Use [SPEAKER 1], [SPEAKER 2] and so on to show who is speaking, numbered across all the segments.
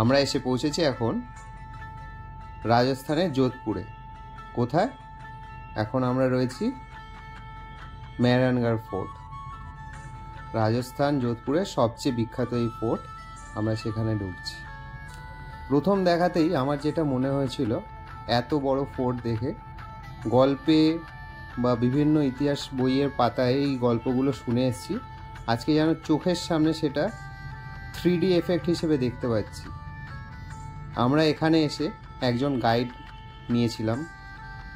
[SPEAKER 1] আমরা এসে পৌঁছেছি এখন রাজস্থানের যোধপুরে। কোথায়? এখন আমরা রয়েছি মেহরানগড় ফোর্ট। রাজস্থান যোধপুরের সবচেয়ে বিখ্যাত এই ফোর্ট। আমরা সেখানে ঢুকছি। প্রথম দেখাতেই আমার যেটা মনে হয়েছিল, এত বড় ফোর্ট দেখে গল্পে বা বিভিন্ন ইতিহাস বইয়ের পাতায় এই গল্পগুলো শুনে এসেছি, আজকে যেন চোখের সামনে সেটা 3D এফেক্ট হিসেবে দেখতে পাচ্ছি। আমরা এখানে এসে একজন গাইড নিয়েছিলাম।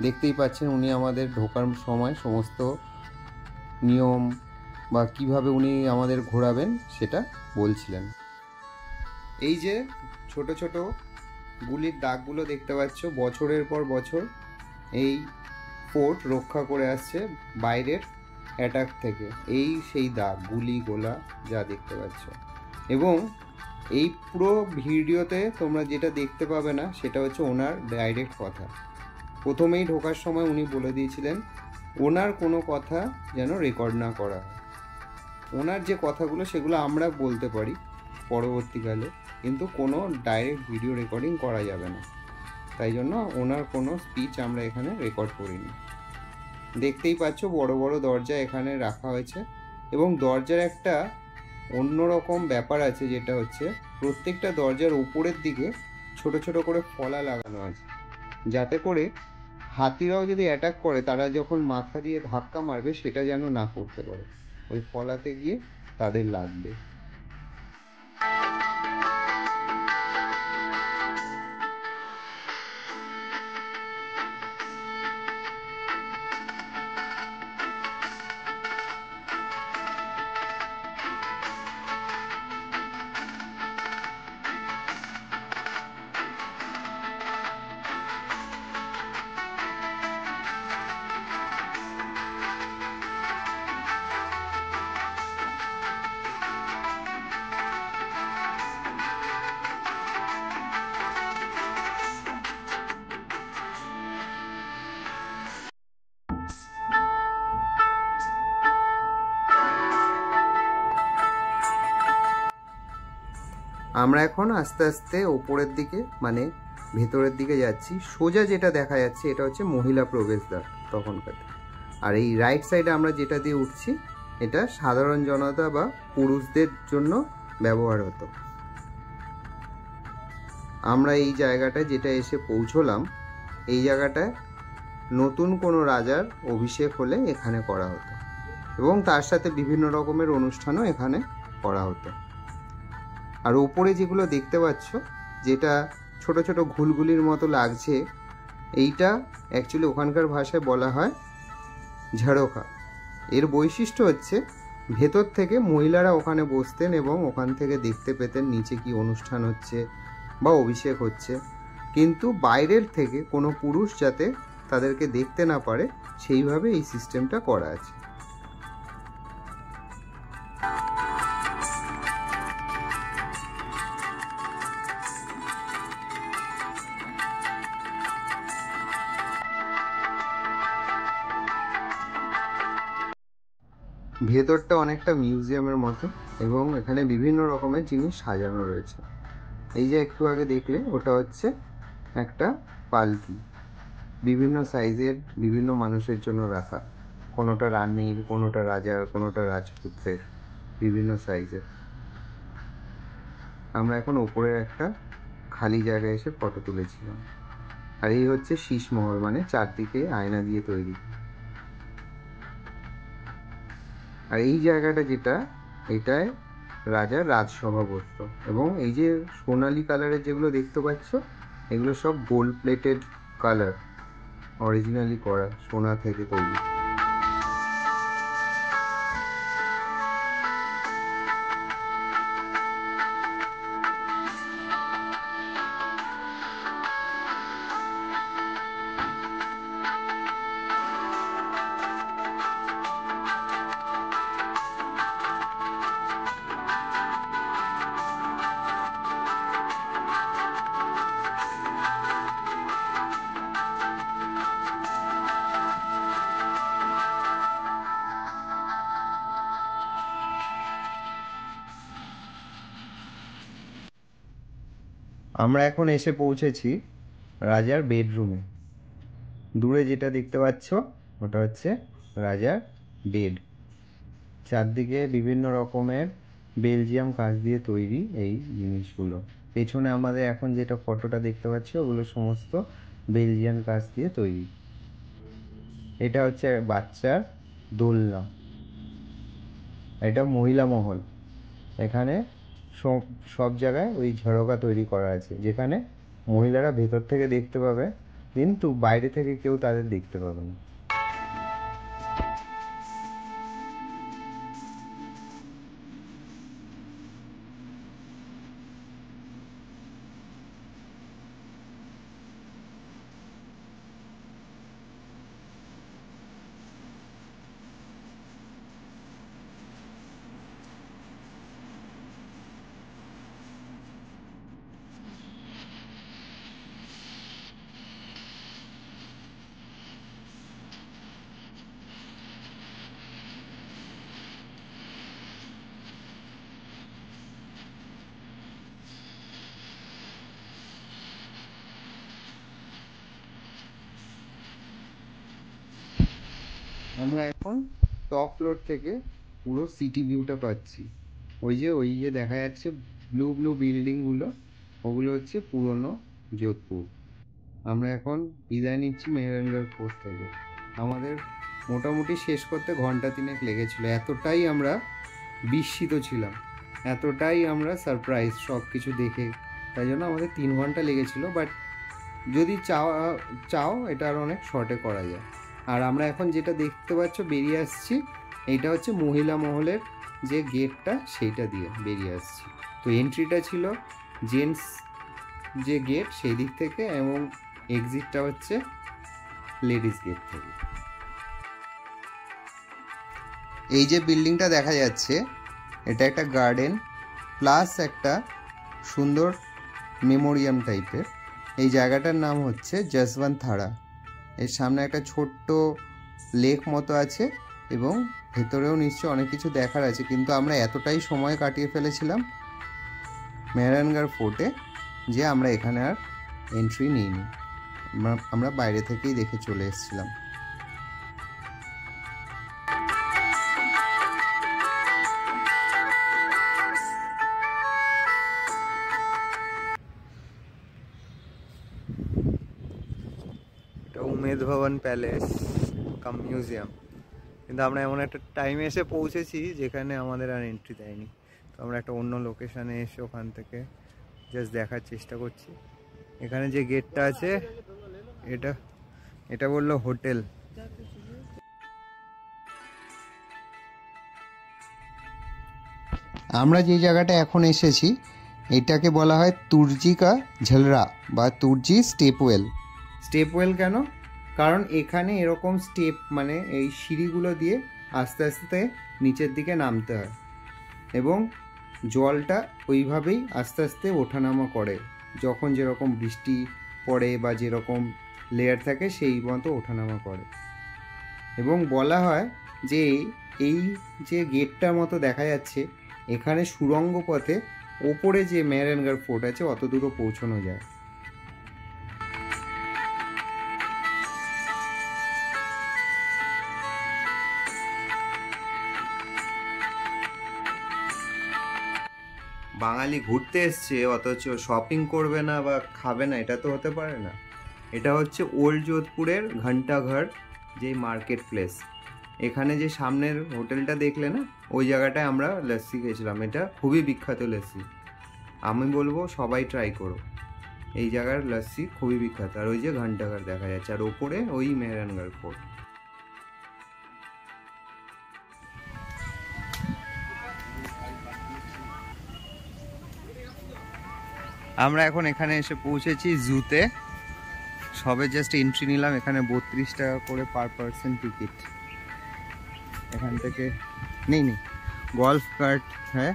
[SPEAKER 1] দেখতেই পাচ্ছেন উনি আমাদের ঢোকার সময় সমস্ত নিয়ম বা কিভাবে উনি আমাদের ঘোরাবেন সেটা বলছিলেন। এই যে ছোট ছোট গুলির দাগগুলো দেখতে পাচ্ছ, বছরের পর বছর এই ফোর্ট রক্ষা করে আসছে বাইরের অ্যাটাক থেকে। এই সেই দাগ, গুলি গোলা যা দেখতে পাচ্ছ। এবং এই পুরো ভিডিওতে তোমরা যেটা দেখতে পাবে না সেটা হচ্ছে ওনার ডাইরেক্ট কথা। প্রথমেই ঢোকার সময় উনি বলে দিয়েছিলেন ওনার কোনো কথা যেন রেকর্ড না করা হয়। ওনার যে কথাগুলো সেগুলো আমরা বলতে পারি পরবর্তীকালে, কিন্তু কোনো ডাইরেক্ট ভিডিও রেকর্ডিং করা যাবে না। তাই জন্য ওনার কোনো স্পিচ আমরা এখানে রেকর্ড করিনি। দেখতেই পাচ্ছ বড় বড় দরজা এখানে রাখা হয়েছে, এবং দরজার একটা অন্যরকম ব্যাপার আছে, যেটা হচ্ছে প্রত্যেকটা দরজার উপরের দিকে ছোট ছোট করে ফলা লাগানো আছে, যাতে করে হাতিরাও যদি অ্যাটাক করে তারা যখন মাথা দিয়ে ধাক্কা মারবে সেটা যেন না করতে পারে, ওই ফলাতে গিয়ে তাদের লাগবে। আমরা এখন আস্তে আস্তে ওপরের দিকে মানে ভেতরের দিকে যাচ্ছি। সোজা যেটা দেখা যাচ্ছে এটা হচ্ছে মহিলা প্রবেশদ্বার তখনকার। আর এই রাইট সাইডে আমরা যেটা দিয়ে উঠছি এটা সাধারণ জনতা বা পুরুষদের জন্য ব্যবহার হতো। আমরা এই জায়গাটায় যেটা এসে পৌঁছলাম, এই জায়গাটায় নতুন কোনো রাজার অভিষেক হলে এখানে করা হতো, এবং তার সাথে বিভিন্ন রকমের অনুষ্ঠানও এখানে করা হতো। আর উপরে যেগুলো দেখতে পাচ্ছ, যেটা ছোট ছোট ঘুলগুলির মতো লাগছে, এইটা অ্যাকচুয়ালি ওখানকার ভাষায় বলা হয় ঝাড়খা। এর বৈশিষ্ট্য হচ্ছে ভেতর থেকে মহিলারা ওখানে বসতেন এবং ওখান থেকে দেখতে পেতেন নিচে কি অনুষ্ঠান হচ্ছে বা অভিষেক হচ্ছে, কিন্তু বাইরের থেকে কোনো পুরুষ যাতে তাদেরকে দেখতে না পারে সেইভাবে এই সিস্টেমটা করা আছে। ভেতরটা অনেকটা মিউজিয়ামের মতো, এবং এখানে বিভিন্ন রকমের জিনিস সাজানো রয়েছে। এই যে একটু আগে দেখলে ওটা হচ্ছে একটা পালকি, বিভিন্ন সাইজের বিভিন্ন মানুষের জন্য রাখা, কোনোটা রানীর, কোনোটা রাজার, কোনোটা রাজপুত্রের, বিভিন্ন সাইজের। আমরা এখন ওপরের একটা খালি জায়গায় এসে ফটো তুলেছিলাম। আর এই হচ্ছে শীষমহল, মানে চারদিকে আয়না দিয়ে তৈরি। আর এই জায়গাটা যেটা, এটায় রাজার রাজসভা বসতো, এবং এই যে সোনালি কালারের যেগুলো দেখতে পাচ্ছ এগুলো সব গোল্ড প্লেটেড কালার, অরিজিনালি করা সোনা থেকে তৈরি। আমরা এখন এসে পৌঁছেছি রাজার বেডরুমে। দূরে যেটা দেখতে পাচ্ছ ওটা হচ্ছে রাজার বেড। চারদিকে বিভিন্ন রকমের বেলজিয়াম কাঁচ দিয়ে তৈরি এই জিনিসগুলো। পেছনে আমাদের এখন যেটা ফটোটা দেখতে পাচ্ছি ওগুলো সমস্ত বেলজিয়ান কাঁচ দিয়ে তৈরি। এটা হচ্ছে বাচ্চার দোলনা, এটা মহিলা মহল। এখানে সব জায়গায় ওই ঝরকা তৈরি করা আছে, যেখানে মহিলারা ভেতর থেকে দেখতে পাবে, কিন্তু বাইরে থেকে কেউ তাদের দেখতে পাবে না। আমরা এখন টপ ফ্লোর থেকে পুরো সিটি ভিউটা পাচ্ছি। ওই যে দেখা যাচ্ছে ব্লু ব্লু বিল্ডিংগুলো, ওগুলো হচ্ছে পুরনো যোধপুর। আমরা এখন বিদায় নিচ্ছি মেহেরানগড় ফোর্ট থেকে। আমাদের মোটামুটি শেষ করতে ঘন্টা 3 লেগেছিল। এতটাই আমরা বিস্মিত ছিলাম, এতটাই আমরা সারপ্রাইজ সব কিছু দেখে, তাই জন্য আমাদের 3 ঘন্টা লেগেছিল। বাট যদি চাও এটা আরও অনেক শর্টে করা যায়। আর আমরা এখন যেটা দেখতে পাচ্ছ বেরিয়ে আসছি, এইটা হচ্ছে মহিলা মহলের যে গেটটা, সেইটা দিয়ে বেরিয়ে আসছি। তো এন্ট্রিটা ছিল জেন্টস যে গেট সেই দিক থেকে, এবং এক্সিটটা হচ্ছে লেডিস গেট থেকে। এই যে বিল্ডিংটা দেখা যাচ্ছে এটা একটা গার্ডেন প্লাস একটা সুন্দর মেমোরিয়াম টাইপের। এই জায়গাটার নাম হচ্ছে যশবন্ত থাড়া। এর সামনে একটা ছোট্ট লেক মতো আছে, এবং ভেতরেও নিশ্চয়ই অনেক কিছু দেখার আছে, কিন্তু আমরা এতটাই সময় কাটিয়ে ফেলেছিলাম মেহেরানগড় ফোর্টে যে আমরা এখানে আর এন্ট্রি নিইনি। আমরা বাইরে থেকেই দেখে চলে এসেছিলাম। এটা উমেদ ভবন প্যালেস কাম মিউজিয়াম, কিন্তু আমরা এমন একটা টাইমে এসে পৌঁছেছি যেখানে আমাদের আর এন্ট্রি দেয়নি। তো আমরা একটা অন্য লোকেশানে এসে ওখান থেকে জাস্ট দেখার চেষ্টা করছি। এখানে যে গেটটা আছে এটা বললো হোটেল। আমরা যে জায়গাটা এখন এসেছি এটাকে বলা হয় তুর্জি কা ঝলরা বা তুর্জি স্টেপওয়েল। স্টেপওয়েল কেন? কারণ এখানে এরকম স্টেপ, মানে এই সিঁড়িগুলো দিয়ে আস্তে আস্তে নিচের দিকে নামতে হয়, এবং জলটা ওইভাবেই আস্তে আস্তে ওঠানামা করে, যখন যেরকম বৃষ্টি পড়ে বা যেরকম লেয়ার থাকে সেই মতো ওঠানামা করে। এবং বলা হয় যে এই যে গেটটার মতো দেখা যাচ্ছে, এখানে সুড়ঙ্গ পথে ওপরে যে মেহেরানগড় ফোর্ট আছে অত দূরও পৌঁছানো যায়। বাঙালি ঘুরতে এসছে অথচ শপিং করবে না বা খাবে না, এটা তো হতে পারে না। এটা হচ্ছে ওল্ড যোধপুরের ঘন্টাঘর যে মার্কেট প্লেস। এখানে যে সামনের হোটেলটা দেখলে না, ওই জায়গাটায় আমরা লস্যি খেয়েছিলাম। এটা খুবই বিখ্যাত লস্যি, আমি বলবো সবাই ট্রাই করো। এই জায়গার লস্যি খুবই বিখ্যাত। আর ওই যে ঘন্টাঘর দেখা যাচ্ছে, আর ওপরে ওই মেহেরানগড় ফোর্ট। আমরা এখন এখানে এসে পৌঁছেছি জুতে। সবে জাস্ট এন্ট্রি নিলাম। এখানে 32 টাকা করে পার পার্সন টিকিট। এখান থেকে নেই গল্ফ কার্ট হ্যাঁ।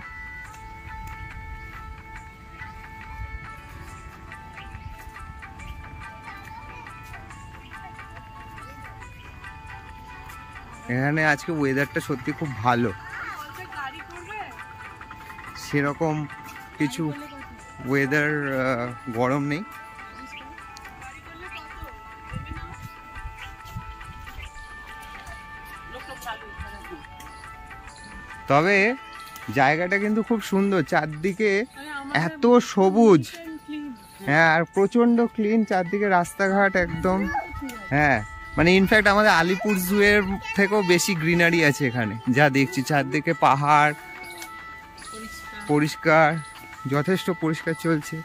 [SPEAKER 1] এখানে আজকে ওয়েদারটা সত্যি খুব ভালো, সেরকম কিছু ওয়েদার গরম নেই। তবে জায়গাটা কিন্তু খুব সুন্দর, চারদিকে এত সবুজ। হ্যাঁ, আর প্রচন্ড ক্লিন চারদিকে, রাস্তাঘাট একদম। হ্যাঁ, মানে ইনফ্যাক্ট আমাদের আলিপুর জু এর থেকেও বেশি গ্রিনারি আছে এখানে, যা দেখছি। চারদিকে পাহাড়, পরিষ্কার, যথেষ্ট পরিষ্কার চলছে।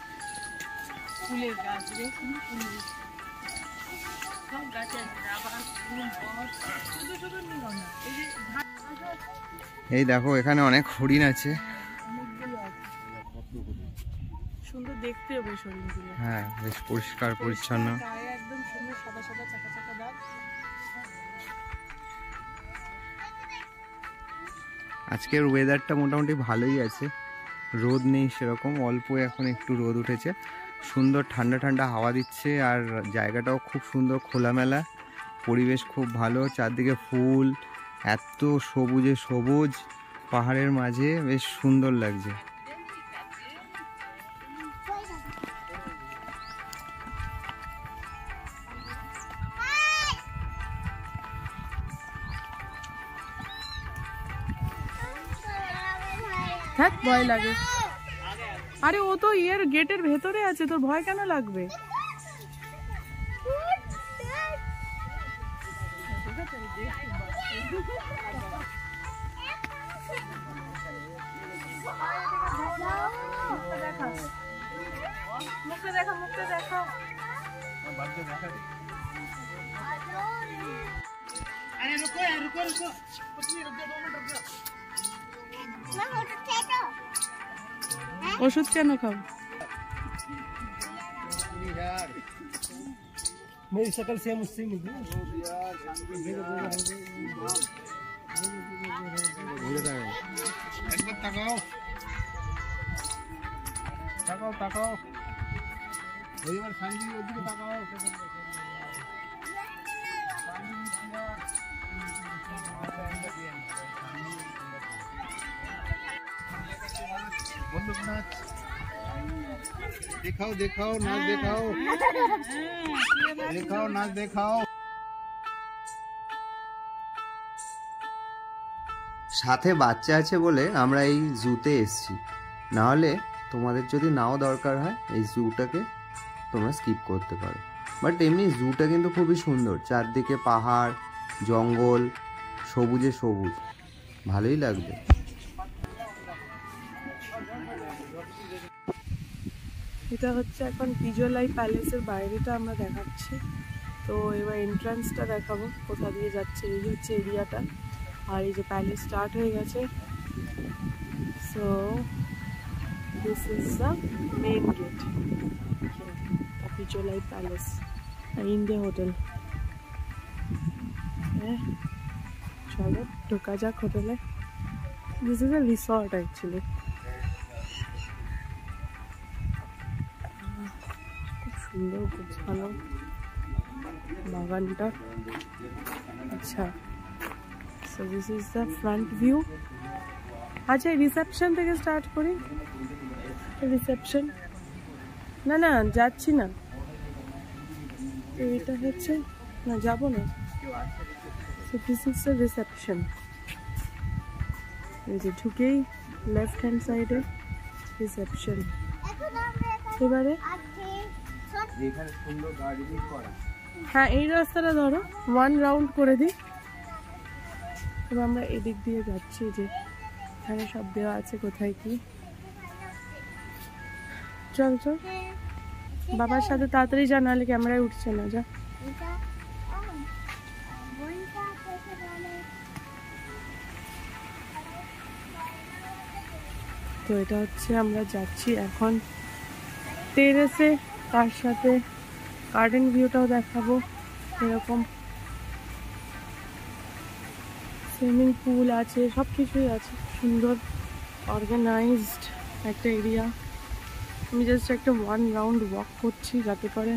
[SPEAKER 1] এই দেখো এখানে অনেক হরিণ আছে।
[SPEAKER 2] সুন্দর দেখতে হবে হরিণগুলো।
[SPEAKER 1] হ্যাঁ, বেশ পরিষ্কার পরিচ্ছন্ন।
[SPEAKER 2] একদম সুন্দর সাদা সাদা চাকা চাকা দাগ।
[SPEAKER 1] আজকের ওয়েদারটা মোটামুটি ভালোই আছে, রোদ নেই সেরকম, অল্প এখন একটু রোদ উঠেছে। সুন্দর ঠান্ডা ঠান্ডা হাওয়া দিচ্ছে, আর জায়গাটাও খুব সুন্দর, খোলামেলা পরিবেশ, খুব ভালো। চারদিকে ফুল, এত সবুজে সবুজ, পাহাড়ের মাঝে বেশ সুন্দর লাগছে।
[SPEAKER 2] হ্যাঁ, ভয় লাগে। আরে ও তো ইয়ের গেটের ভেতরে আছে, তোর ভয় কেন লাগবে? মুখে দেখা, মুখে দেখা। अरे रुको यार, रुको रुको, कुछ नहीं, रुक जाओ, 2 मिनट रुक जाओ। ওষুধ কেন খাও?
[SPEAKER 3] मेरी शक्ल सेम उससे मिलती है। ताकाओ ताकाओ ताकाओ, वही बार खान भी होती है, ताकाओ। दिखाओ दिखाओ, नाच दिखाओ, दिखाओ नाच दिखाओ।
[SPEAKER 1] সাথে বাচ্চা আছে বলে আমরা এই জুতে এসেছি, না হলে তোমাদের যদি নাও দরকার হয় এই জুটাকে তোমরা স্কিপ করতে পারো। বাট এমনি জুটা কিন্তু খুবই সুন্দর, চারদিকে পাহাড়, জঙ্গল, সবুজে সবুজ, ভালোই লাগবে।
[SPEAKER 2] এটা হচ্ছে এখন পিজোলাই প্যালেসের বাইরেটা আমরা দেখাচ্ছি। তো এবার এন্ট্রান্সটা দেখাবো, কোথা দিয়ে যাচ্ছে। এই হচ্ছে এরিয়াটা, আর এই যে প্যালেস স্টার্ট হয়ে গেছে। So this is the main gate, Pijolai palace, India hotel. হ্যাঁ, চলো ঢোকা যাক হোটেলে। This is a resort actually. সুন্দর গোছানো বাগানটা। আচ্ছা, so this is the front view. আচ্ছা, রিসেপশন থেকে স্টার্ট করি। রিসেপশন না না, যাচ্ছি না, এটা হচ্ছে না, যাবো না। So this is the reception. এই যে ঢুকেই লেফট হ্যান্ড সাইডে রিসেপশন। এবারে হ্যাঁ, এই রাস্তাটা ধরো, 1 রাউন্ড করে দিই। এবার আমরা এদিক দিয়ে যাচ্ছি, যে এখানে সব দেওয়া আছে কোথায় কি। চল চল, বাবার সাথে তাড়াতাড়ি যা, নাহলে ক্যামেরায় উঠছে না। যা। তো এটা হচ্ছে, আমরা যাচ্ছি এখন টেরেসে, তার সাথে গার্ডেন ভিউটাও দেখাবো। এরকম সুইমিং পুল আছে, সব কিছুই আছে, সুন্দর অর্গানাইজড একটা এরিয়া। আমি জাস্ট একটা 1 রাউন্ড ওয়াক করছি, যাতে করে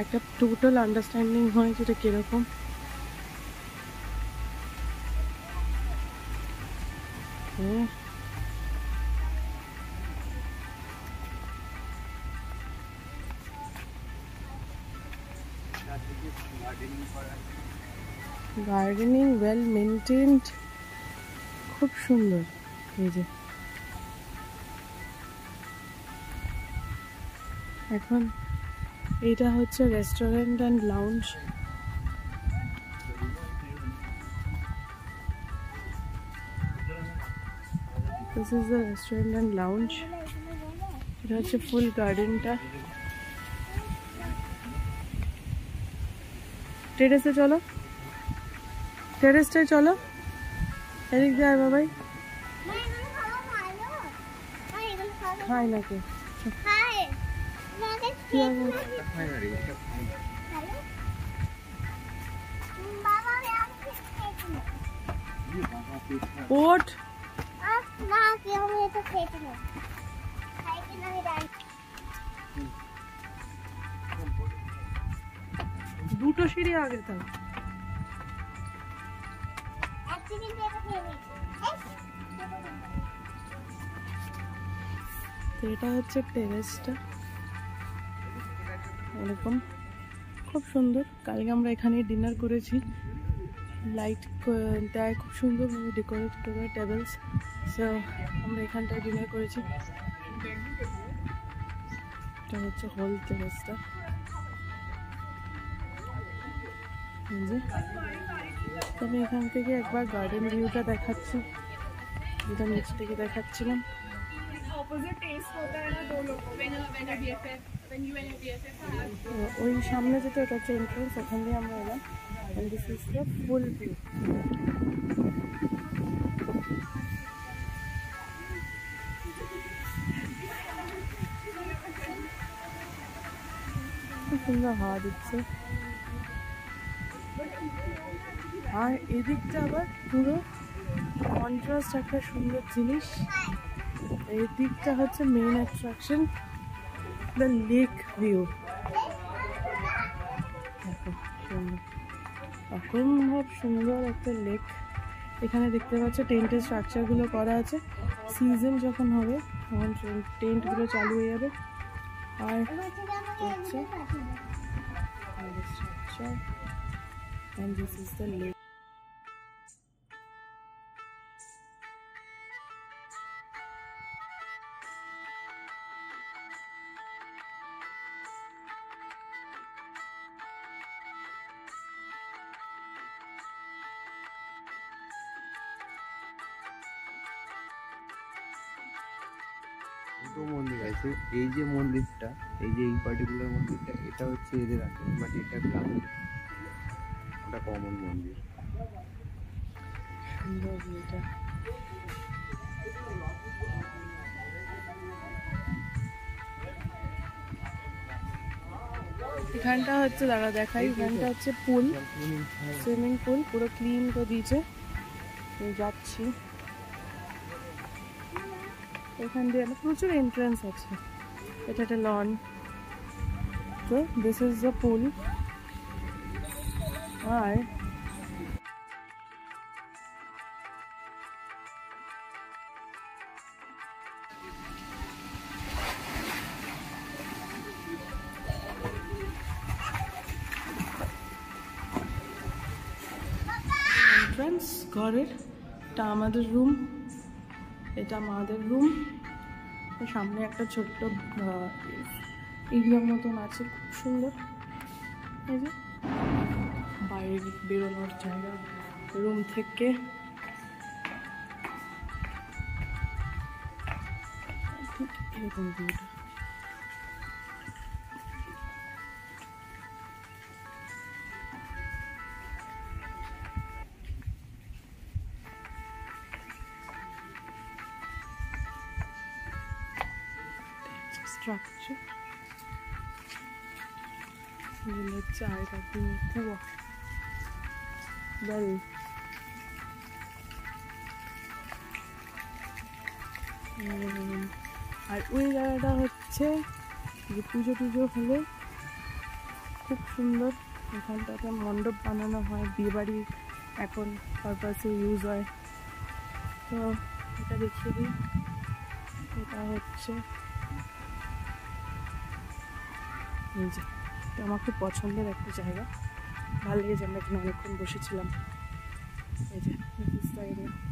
[SPEAKER 2] একটা টোটাল আন্ডারস্ট্যান্ডিং হয় যেটা কীরকম। হ্যাঁ, গার্ডেনিং ওয়েল মেনটেন্ড, খুব সুন্দর। এই যে এখন এটা হচ্ছে restaurant and lounge. This is the restaurant and lounge. এটা হচ্ছে ফুল গার্ডেনটা। টেরেসে চলো, টেরেসটায় চলো, এদিক দিয়ে আয় বাবাই। খাই নাকি ওঠ। দুটো সিঁড়ি আগে থাক। তো এটা হচ্ছে টেরেসটা, এরকম খুব সুন্দর। কালকে আমরা এখানে ডিনার করেছি, লাইট দেয় খুব সুন্দরভাবে ডেকোরেট করে টেবিলস। সো আমরা এখানটায় ডিনার করেছি। এটা হচ্ছে হোল টেরেসটা। আমি এখান থেকে একবার গার্ডেন ভিউটা দেখাচ্ছি, যেটা নিচ থেকে দেখাচ্ছিলাম। ওই সামনে যেটা, এটা হচ্ছে এন্ট্রান্স, ওখান দিয়ে আমরা এলাম। And this is the full view. খুব সুন্দর হাওয়া দিচ্ছে। আর এদিকটা আবার পুরো কন্ট্রাস্ট একটা সুন্দর জিনিস। এই দিকটা হচ্ছে main attraction, the lake view. অসম্ভব সুন্দর একটা লেক। এখানে দেখতে পাচ্ছ টেন্টের স্ট্রাকচারগুলো করা আছে। সিজন যখন হবে তখন টেন্টগুলো চালু হয়ে যাবে। আর হচ্ছে structure, and this is the lake.
[SPEAKER 1] দুটো মন্দির আছে। এই যে মন্দিরটা, এই যে এই পার্টিকুলার মন্দিরটা, এটা হচ্ছে এদের আছে, বাট এটা গ্রামের, ওটা কমন মন্দির।
[SPEAKER 2] সুন্দর ভিউটা। এখানটা হচ্ছে, দাঁড়া দেখাই, এখানটা হচ্ছে পুল, সুইমিং পুল, পুরো ক্লিন করে দিয়েছে। যাচ্ছি এখান দিয়ে, প্রচুর এন্ট্রান্স আছে। এটা একটা লন। তো দিস ইজ দ্য পুল। আর এন্ট্রান্স ঘরের, এটা আমাদের রুম, এটা মাদের রুম। সামনে একটা ছোট্ট এরিয়ার মতন আছে, খুব সুন্দর। এই যে বাইরে বেরোনোর জায়গা রুম থেকে। ঠিক এরকম ভিউটা। Structure. জায়গা দিয়ে কুয়া, বেল। আর ওই জায়গাটা হচ্ছে যে পুজো টুজো হলে খুব সুন্দর। এখানটাতে মণ্ডপ বানানো হয়, বিয়েবাড়ি এখন পারপাসে ইউজ হয়। তো এটা দেখিয়ে দিই, এটা হচ্ছে এই যে, এটা আমার খুব পছন্দের একটা জায়গা। ভালো লেগেছে, আমরা এখানে অনেকক্ষণ বসেছিলাম। এই যে এরিয়া।